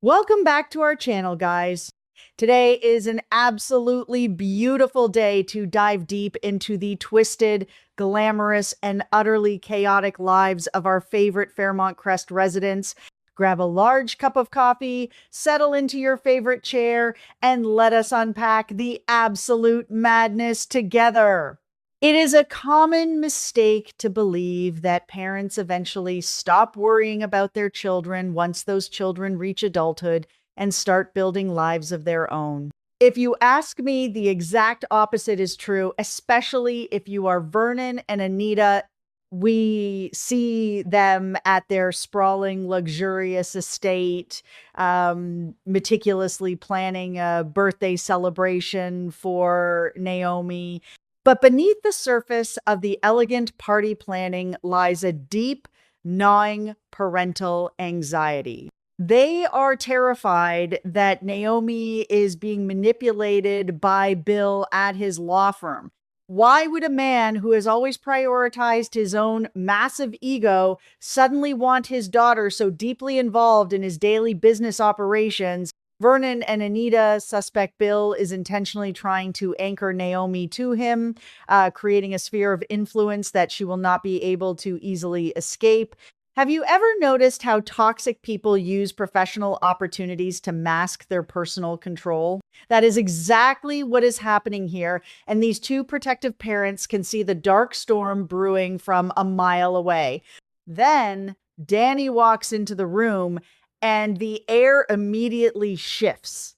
Welcome back to our channel, guys. Today is an absolutely beautiful day to dive deep into the twisted, glamorous, and utterly chaotic lives of our favorite Fairmont Crest residents. Grab a large cup of coffee, settle into your favorite chair, and let us unpack the absolute madness together. It is a common mistake to believe that parents eventually stop worrying about their children once those children reach adulthood and start building lives of their own. If you ask me, the exact opposite is true, especially if you are Vernon and Anita. We see them at their sprawling, luxurious estate, meticulously planning a birthday celebration for Naomi. But beneath the surface of the elegant party planning lies a deep, gnawing parental anxiety. They are terrified that Naomi is being manipulated by Bill at his law firm. Why would a man who has always prioritized his own massive ego suddenly want his daughter so deeply involved in his daily business operations? Vernon and Anita suspect Bill is intentionally trying to anchor Naomi to him, creating a sphere of influence that she will not be able to easily escape. Have you ever noticed how toxic people use professional opportunities to mask their personal control? That is exactly what is happening here, and these two protective parents can see the dark storm brewing from a mile away. Then Danny walks into the room and the air immediately shifts.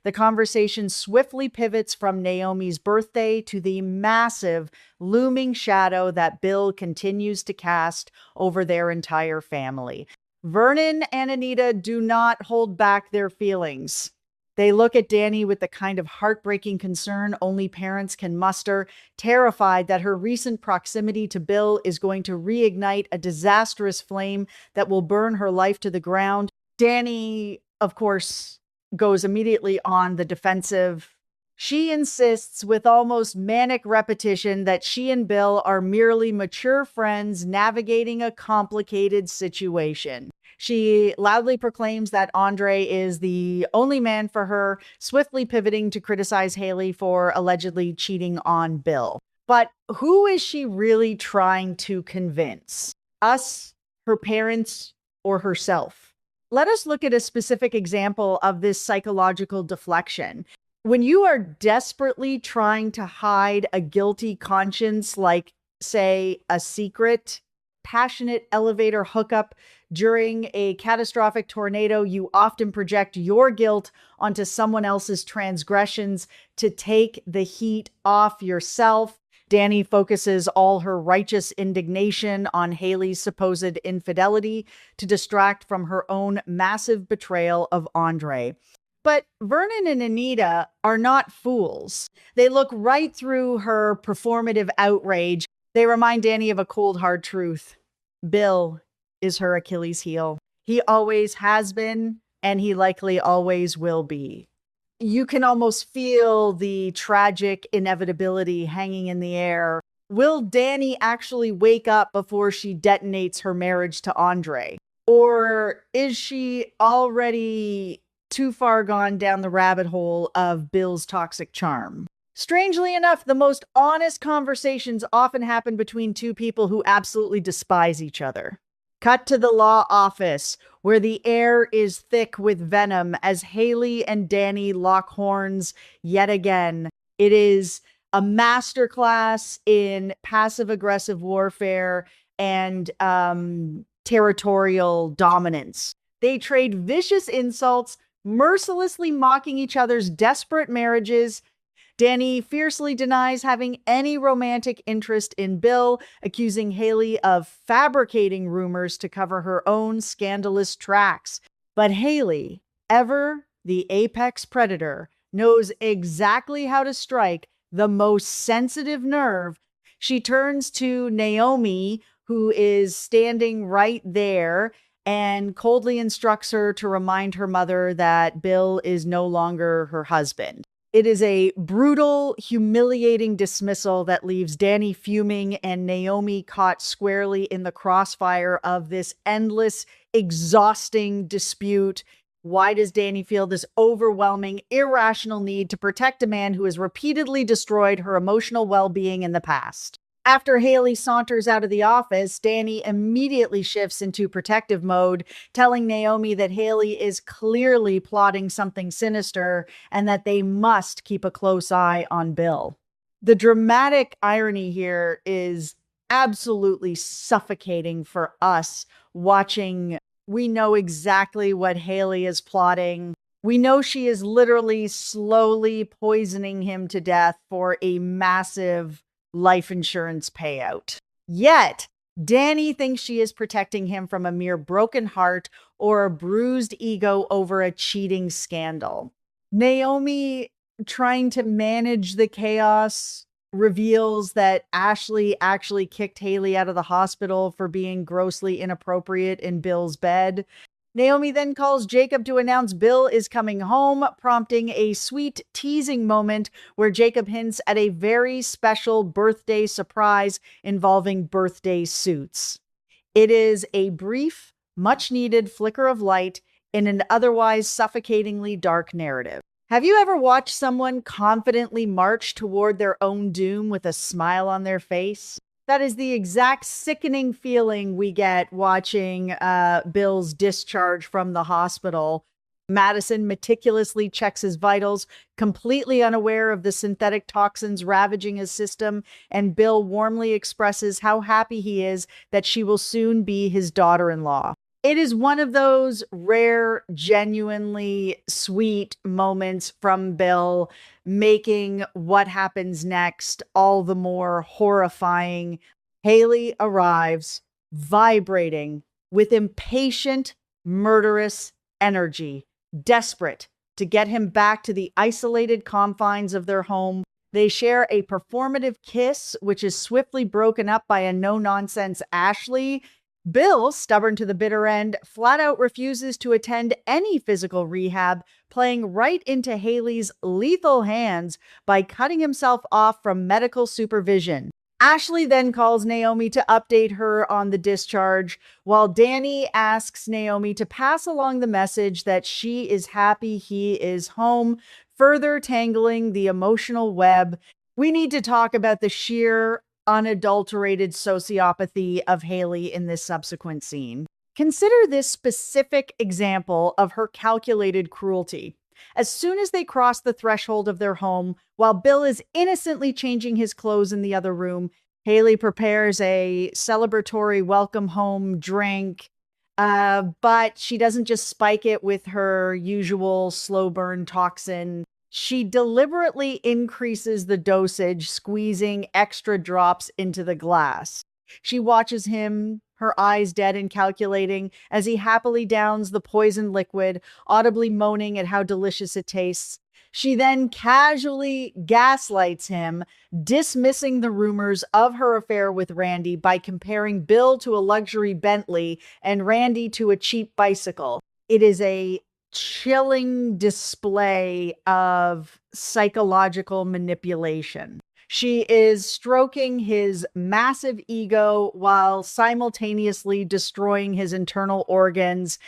The conversation swiftly pivots from Naomi's birthday to the massive, looming shadow that Bill continues to cast over their entire family. Vernon and Anita do not hold back their feelings. They look at Danny with the kind of heartbreaking concern only parents can muster, terrified that her recent proximity to Bill is going to reignite a disastrous flame that will burn her life to the ground. Danny, of course, goes immediately on the defensive. She insists with almost manic repetition that she and Bill are merely mature friends navigating a complicated situation. She loudly proclaims that Andre is the only man for her, swiftly pivoting to criticize Haley for allegedly cheating on Bill. But who is she really trying to convince? Us, her parents, or herself? Let us look at a specific example of this psychological deflection. When you are desperately trying to hide a guilty conscience, like, say, a secret, passionate elevator hookup during a catastrophic tornado, you often project your guilt onto someone else's transgressions to take the heat off yourself. Danny focuses all her righteous indignation on Haley's supposed infidelity to distract from her own massive betrayal of Andre. But Vernon and Anita are not fools. They look right through her performative outrage. They remind Danny of a cold, hard truth. Bill is her Achilles heel. He always has been, and he likely always will be. You can almost feel the tragic inevitability hanging in the air. Will Danny actually wake up before she detonates her marriage to Andre? Or is she already too far gone down the rabbit hole of Bill's toxic charm? Strangely enough, the most honest conversations often happen between two people who absolutely despise each other. Cut to the law office, where the air is thick with venom as Haley and Danny lock horns yet again. It is a masterclass in passive-aggressive warfare and territorial dominance. They trade vicious insults, mercilessly mocking each other's desperate marriages. Danny fiercely denies having any romantic interest in Bill, accusing Haley of fabricating rumors to cover her own scandalous tracks. But Haley, ever the apex predator, knows exactly how to strike the most sensitive nerve. She turns to Naomi, who is standing right there, and coldly instructs her to remind her mother that Bill is no longer her husband. It is a brutal, humiliating dismissal that leaves Danny fuming and Naomi caught squarely in the crossfire of this endless, exhausting dispute. Why does Danny feel this overwhelming, irrational need to protect a man who has repeatedly destroyed her emotional well being in the past? After Haley saunters out of the office, Danny immediately shifts into protective mode, telling Naomi that Haley is clearly plotting something sinister and that they must keep a close eye on Bill. The dramatic irony here is absolutely suffocating for us watching. We know exactly what Haley is plotting. We know she is literally slowly poisoning him to death for a massive life insurance payout. Yet, Danny thinks she is protecting him from a mere broken heart or a bruised ego over a cheating scandal. Naomi, trying to manage the chaos, reveals that Ashley actually kicked Haley out of the hospital for being grossly inappropriate in Bill's bed. Naomi then calls Jacob to announce Bill is coming home, prompting a sweet teasing moment where Jacob hints at a very special birthday surprise involving birthday suits. It is a brief, much needed flicker of light in an otherwise suffocatingly dark narrative. Have you ever watched someone confidently march toward their own doom with a smile on their face? That is the exact sickening feeling we get watching Bill's discharge from the hospital. Madison meticulously checks his vitals, completely unaware of the synthetic toxins ravaging his system, and Bill warmly expresses how happy he is that she will soon be his daughter-in-law. It is one of those rare, genuinely sweet moments from Bill, making what happens next all the more horrifying. Haley arrives, vibrating with impatient, murderous energy, desperate to get him back to the isolated confines of their home. They share a performative kiss, which is swiftly broken up by a no-nonsense Ashley. Bill, stubborn to the bitter end, flat out refuses to attend any physical rehab, playing right into Haley's lethal hands by cutting himself off from medical supervision. Ashley then calls Naomi to update her on the discharge, while Danny asks Naomi to pass along the message that she is happy he is home, further tangling the emotional web. We need to talk about the sheer unadulterated sociopathy of Haley in this subsequent scene. Consider this specific example of her calculated cruelty. As soon as they cross the threshold of their home, while Bill is innocently changing his clothes in the other room, Haley prepares a celebratory welcome home drink, but she doesn't just spike it with her usual slow burn toxin. She deliberately increases the dosage, squeezing extra drops into the glass. She watches him, her eyes dead and calculating, as he happily downs the poison liquid, audibly moaning at how delicious it tastes. She then casually gaslights him, dismissing the rumors of her affair with Randy by comparing Bill to a luxury Bentley and Randy to a cheap bicycle. It is a chilling display of psychological manipulation. She is stroking his massive ego while simultaneously destroying his internal organs.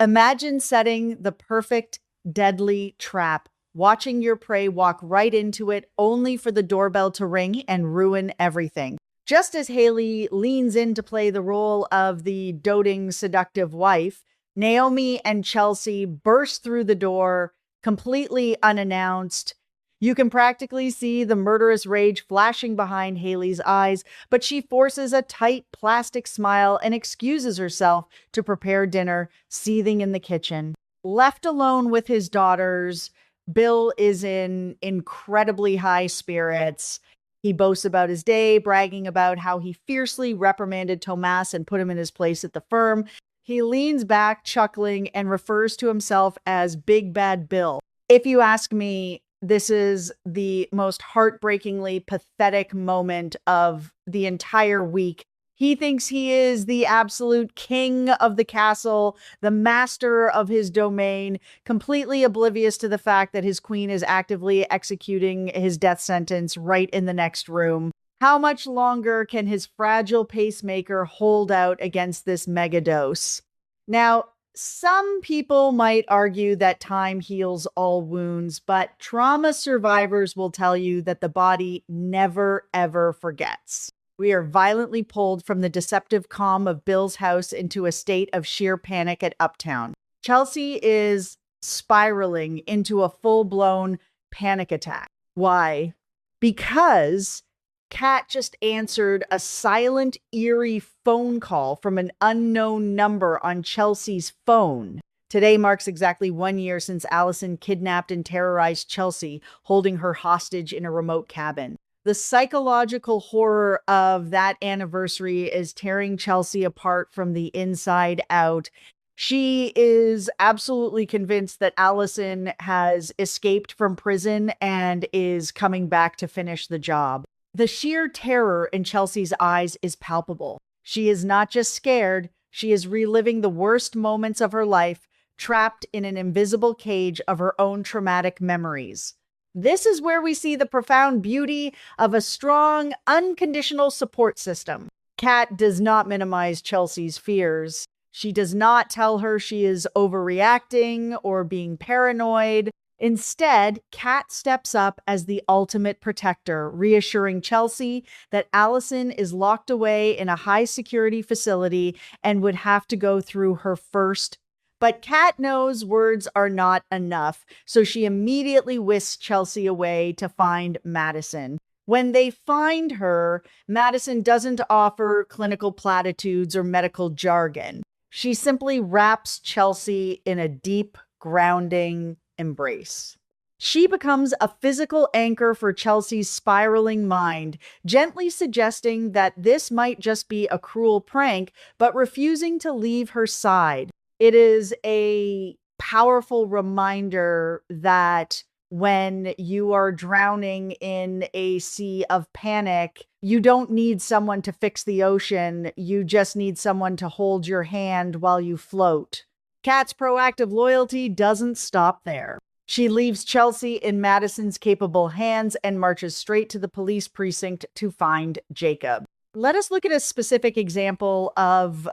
Imagine setting the perfect deadly trap, watching your prey walk right into it, only for the doorbell to ring and ruin everything. Just as Haley leans in to play the role of the doting, seductive wife, Naomi and Chelsea burst through the door, completely unannounced. You can practically see the murderous rage flashing behind Haley's eyes, but she forces a tight plastic smile and excuses herself to prepare dinner, seething in the kitchen. Left alone with his daughters, Bill is in incredibly high spirits. He boasts about his day, bragging about how he fiercely reprimanded Tomas and put him in his place at the firm. He leans back, chuckling, and refers to himself as Big Bad Bill. If you ask me, this is the most heartbreakingly pathetic moment of the entire week. He thinks he is the absolute king of the castle, the master of his domain, completely oblivious to the fact that his queen is actively executing his death sentence right in the next room. How much longer can his fragile pacemaker hold out against this megadose? Now, Some people might argue that time heals all wounds, but trauma survivors will tell you that the body never, ever forgets. We are violently pulled from the deceptive calm of Bill's house into a state of sheer panic at Uptown. Chelsea is spiraling into a full-blown panic attack. Why? Because Kat just answered a silent, eerie phone call from an unknown number on Chelsea's phone. Today marks exactly 1 year since Allison kidnapped and terrorized Chelsea, holding her hostage in a remote cabin. The psychological horror of that anniversary is tearing Chelsea apart from the inside out. She is absolutely convinced that Allison has escaped from prison and is coming back to finish the job. The sheer terror in Chelsea's eyes is palpable. She is not just scared, she is reliving the worst moments of her life, trapped in an invisible cage of her own traumatic memories. This is where we see the profound beauty of a strong, unconditional support system. Kat does not minimize Chelsea's fears. She does not tell her she is overreacting or being paranoid. Instead, Kat steps up as the ultimate protector, reassuring Chelsea that Allison is locked away in a high-security facility and would have to go through her first. But Kat knows words are not enough, so she immediately whisks Chelsea away to find Madison. When they find her, Madison doesn't offer clinical platitudes or medical jargon. She simply wraps Chelsea in a deep, grounding embrace. She becomes a physical anchor for Chelsea's spiraling mind, gently suggesting that this might just be a cruel prank, but refusing to leave her side. It is a powerful reminder that when you are drowning in a sea of panic, you don't need someone to fix the ocean. You just need someone to hold your hand while you float. Kat's proactive loyalty doesn't stop there. She leaves Chelsea in Madison's capable hands and marches straight to the police precinct to find Jacob. Let us look at a specific example of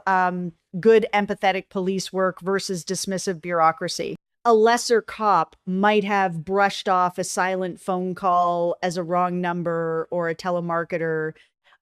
good empathetic police work versus dismissive bureaucracy. A lesser cop might have brushed off a silent phone call as a wrong number or a telemarketer.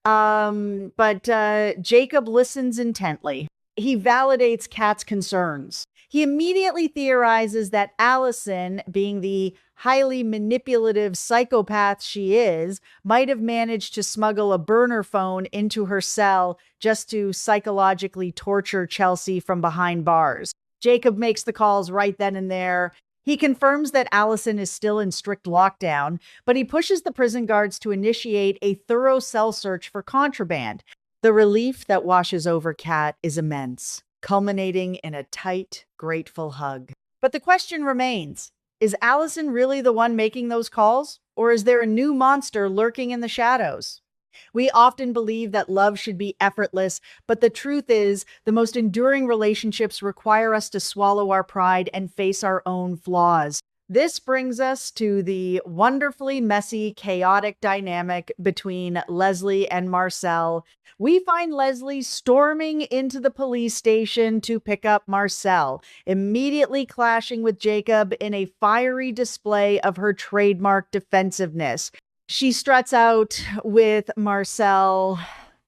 But Jacob listens intently. He validates Kat's concerns. He immediately theorizes that Allison, being the highly manipulative psychopath she is, might have managed to smuggle a burner phone into her cell just to psychologically torture Chelsea from behind bars. Jacob makes the calls right then and there. He confirms that Allison is still in strict lockdown, but he pushes the prison guards to initiate a thorough cell search for contraband. The relief that washes over Kat is immense, culminating in a tight, grateful hug. But the question remains, is Allison really the one making those calls? Or is there a new monster lurking in the shadows? We often believe that love should be effortless, but the truth is, the most enduring relationships require us to swallow our pride and face our own flaws. This brings us to the wonderfully messy, chaotic dynamic between Leslie and Marcel. We find Leslie storming into the police station to pick up Marcel, immediately clashing with Jacob in a fiery display of her trademark defensiveness. She struts out with Marcel,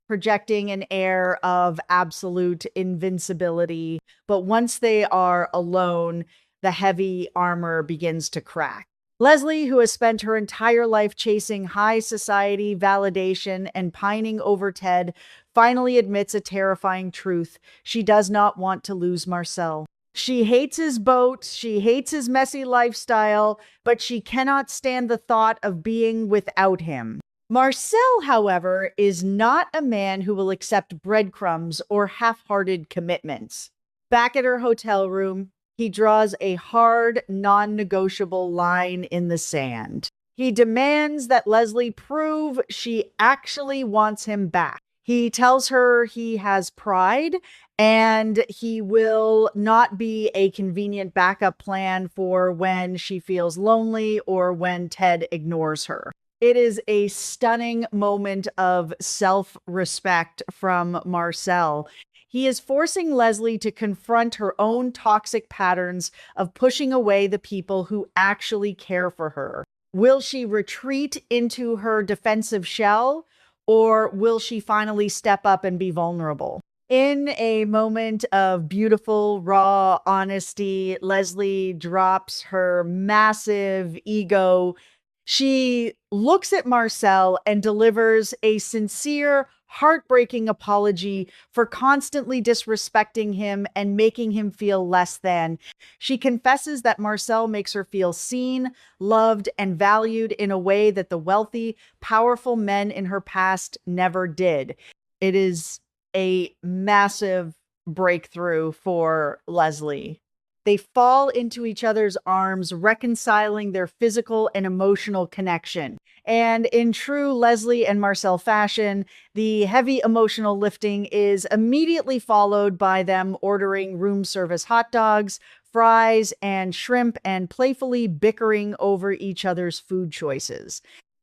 projecting an air of absolute invincibility. But once they are alone, the heavy armor begins to crack. Leslie, who has spent her entire life chasing high society validation and pining over Ted, finally admits a terrifying truth. She does not want to lose Marcel. She hates his boat, she hates his messy lifestyle, but she cannot stand the thought of being without him. Marcel, however, is not a man who will accept breadcrumbs or half-hearted commitments. Back at her hotel room, he draws a hard, non-negotiable line in the sand. He demands that Leslie prove she actually wants him back. He tells her he has pride and he will not be a convenient backup plan for when she feels lonely or when Ted ignores her. It is a stunning moment of self-respect from Marcel. He is forcing Leslie to confront her own toxic patterns of pushing away the people who actually care for her. Will she retreat into her defensive shell, or will she finally step up and be vulnerable? In a moment of beautiful, raw honesty, Leslie drops her massive ego. She looks at Marcel and delivers a sincere, heartbreaking apology for constantly disrespecting him and making him feel less than. She confesses that Marcel makes her feel seen, loved, and valued in a way that the wealthy, powerful men in her past never did. It is a massive breakthrough for Leslie. They fall into each other's arms, reconciling their physical and emotional connection. And in true Leslie and Marcel fashion, the heavy emotional lifting is immediately followed by them ordering room service hot dogs, fries, and shrimp, and playfully bickering over each other's food choices.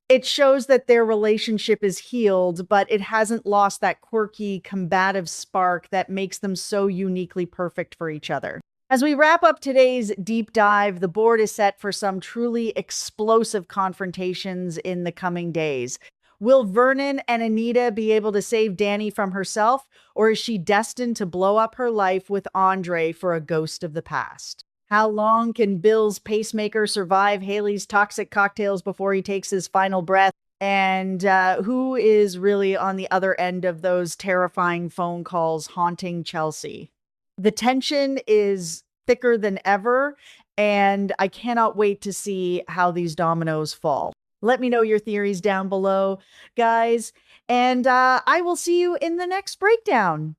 It shows that their relationship is healed, but it hasn't lost that quirky, combative spark that makes them so uniquely perfect for each other. As we wrap up today's deep dive, the board is set for some truly explosive confrontations in the coming days. Will Vernon and Anita be able to save Danny from herself, or is she destined to blow up her life with Andre for a ghost of the past? How long can Bill's pacemaker survive Haley's toxic cocktails before he takes his final breath? And who is really on the other end of those terrifying phone calls haunting Chelsea? The tension is thicker than ever, and I cannot wait to see how these dominoes fall. Let me know your theories down below, guys, and I will see you in the next breakdown.